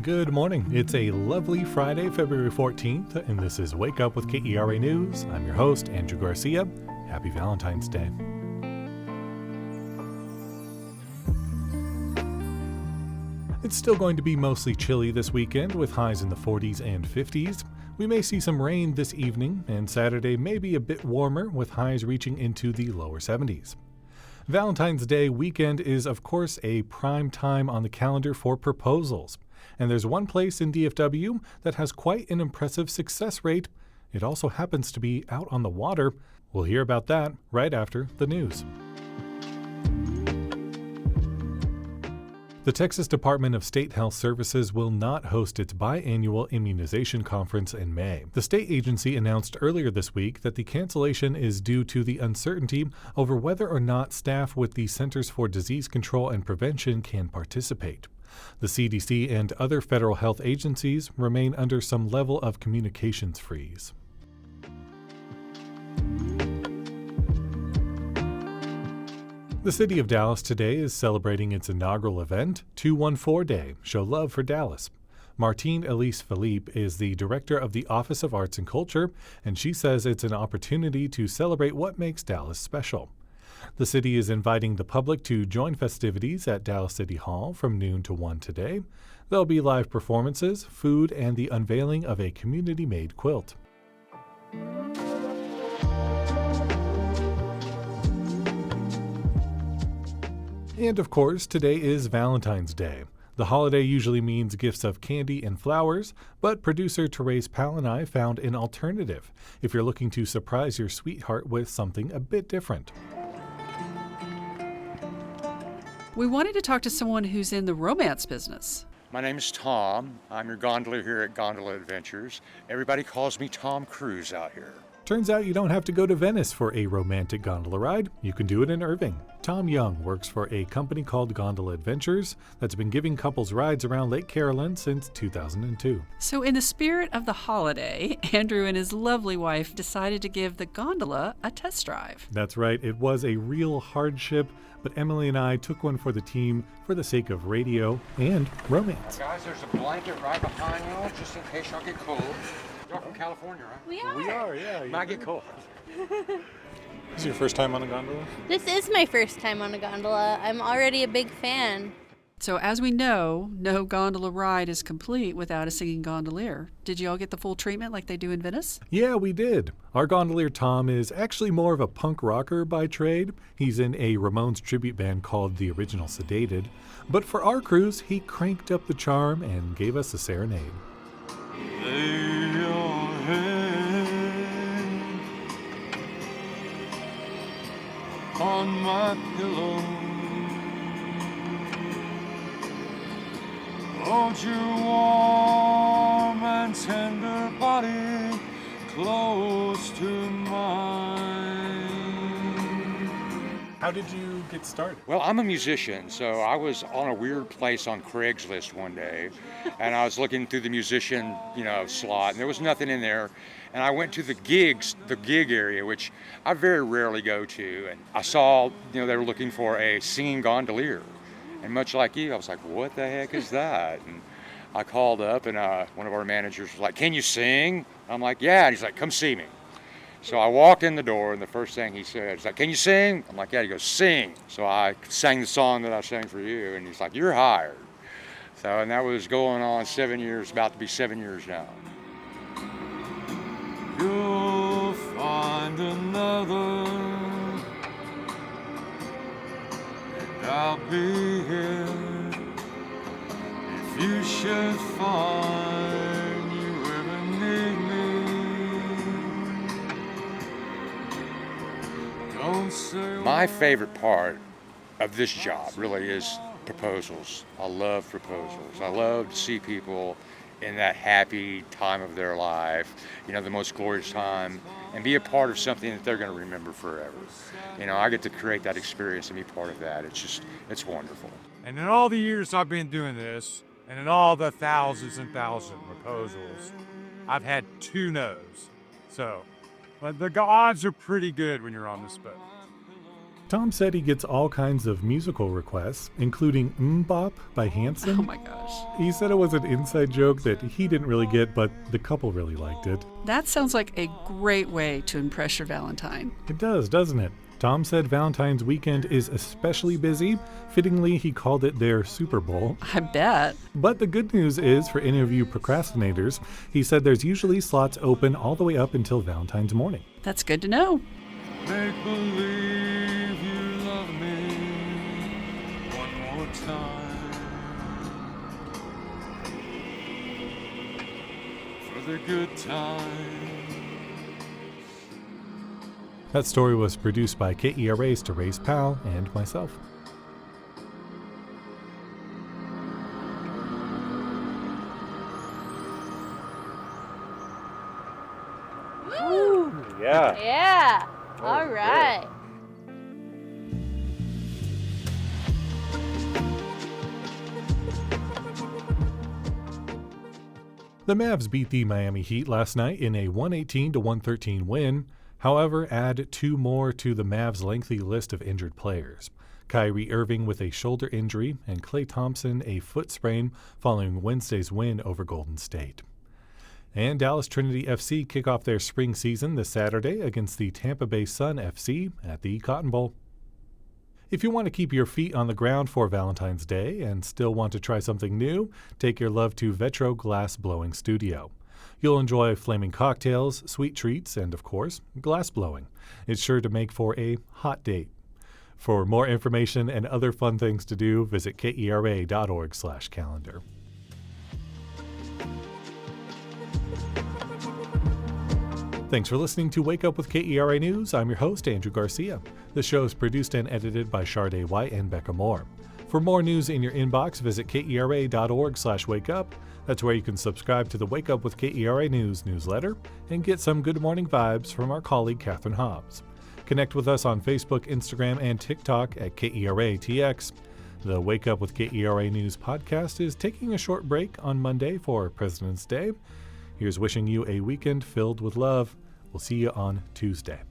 Good morning. It's a lovely Friday, February 14th, and this is Wake Up with KERA News. I'm your host, Andrew Garcia. Happy Valentine's Day. It's still going to be mostly chilly this weekend with highs in the 40s and 50s. We may see some rain this evening, and Saturday may be a bit warmer with highs reaching into the lower 70s. Valentine's Day weekend is, of course, a prime time on the calendar for proposals. And there's one place in DFW that has quite an impressive success rate. It also happens to be out on the water. We'll hear about that right after the news. The Texas Department of State Health Services will not host its biannual immunization conference in May. The state agency announced earlier this week that the cancellation is due to the uncertainty over whether or not staff with the Centers for Disease Control and Prevention can participate. The CDC and other federal health agencies remain under some level of communications freeze. The city of Dallas today is celebrating its inaugural event, 214 Day, Show Love for Dallas. Martine Elise Philippe is the director of the Office of Arts and Culture, and she says it's an opportunity to celebrate what makes Dallas special. The city is inviting the public to join festivities at Dallas City Hall from noon to 1 today. There'll be live performances, food, and the unveiling of a community-made quilt. And of course, today is Valentine's Day. The holiday usually means gifts of candy and flowers, but producer Therese Powell and I found an alternative if you're looking to surprise your sweetheart with something a bit different. We wanted to talk to someone who's in the romance business. My name is Tom. I'm your gondolier here at Gondola Adventures. Everybody calls me Tom Cruise out here. Turns out you don't have to go to Venice for a romantic gondola ride. You can do it in Irving. Tom Young works for a company called Gondola Adventures that's been giving couples rides around Lake Carolyn since 2002. So in the spirit of the holiday, Andrew and his lovely wife decided to give the gondola a test drive. That's right. It was a real hardship, but Emily and I took one for the team for the sake of radio and romance. Guys, there's a blanket right behind you just in case y'all get cold. Y'all from California, right? We are, yeah. Might get cold. This is your first time on a gondola? This is my first time on a gondola. I'm already a big fan. So as we know, no gondola ride is complete without a singing gondolier. Did you all get the full treatment like they do in Venice? Yeah, we did. Our gondolier Tom is actually more of a punk rocker by trade. He's in a Ramones tribute band called The Original Sedated. But for our cruise, he cranked up the charm and gave us a serenade. Lay your head on my pillow. Hold your warm and tender body close to mine. How did you get started? Well, I'm a musician, so I was on a weird place on Craigslist one day, and I was looking through the musician, slot, and there was nothing in there. And I went to the gig area, which I very rarely go to, and I saw, they were looking for a singing gondolier. And much like you, I was like, what the heck is that? And I called up, and one of our managers was like, can you sing? I'm like, yeah. And he's like, come see me. So I walked in the door, and the first thing he said, he's like, can you sing? I'm like, yeah. He goes, sing. So I sang the song that I sang for you, and he's like, you're hired. So, and that was going on 7 years, about to be 7 years now. You'll find another, and I'll be here if you should find you ever need me. Don't say My favorite part of this job really is proposals. I love proposals. I love to see people in that happy time of their life, the most glorious time, and be a part of something that they're going to remember forever. I get to create that experience and be part of that. It's wonderful. And in all the years I've been doing this, and in all the thousands and thousands of proposals, I've had 2 no's. So, but the odds are pretty good when you're on this boat. Tom said he gets all kinds of musical requests, including Bop by Hanson. Oh my gosh. He said it was an inside joke that he didn't really get, but the couple really liked it. That sounds like a great way to impress your Valentine. It does, doesn't it? Tom said Valentine's weekend is especially busy. Fittingly, he called it their Super Bowl. I bet. But the good news is, for any of you procrastinators, he said there's usually slots open all the way up until Valentine's morning. That's good to know. Make believe you love me one more time for the good times. That story was produced by KERA's Therese Powell and myself. Woo! Yeah. Yeah. All right. The Mavs beat the Miami Heat last night in a 118-113 win. However, add two more to the Mavs' lengthy list of injured players. Kyrie Irving with a shoulder injury and Klay Thompson a foot sprain following Wednesday's win over Golden State. And Dallas Trinity FC kick off their spring season this Saturday against the Tampa Bay Sun FC at the Cotton Bowl. If you want to keep your feet on the ground for Valentine's Day and still want to try something new, take your love to Vetro Glass Blowing Studio. You'll enjoy flaming cocktails, sweet treats, and of course, glass blowing. It's sure to make for a hot date. For more information and other fun things to do, visit kera.org/calendar. Thanks for listening to Wake Up with KERA News. I'm your host, Andrew Garcia. The show is produced and edited by Shardae White and Bekah Morr. For more news in your inbox, visit kera.org/wakeup. That's where you can subscribe to the Wake Up with KERA News newsletter and get some good morning vibes from our colleague Catherine Hobbs. Connect with us on Facebook, Instagram, and TikTok at KERATX. The Wake Up with KERA News podcast is taking a short break on Monday for President's Day. Here's wishing you a weekend filled with love. We'll see you on Tuesday.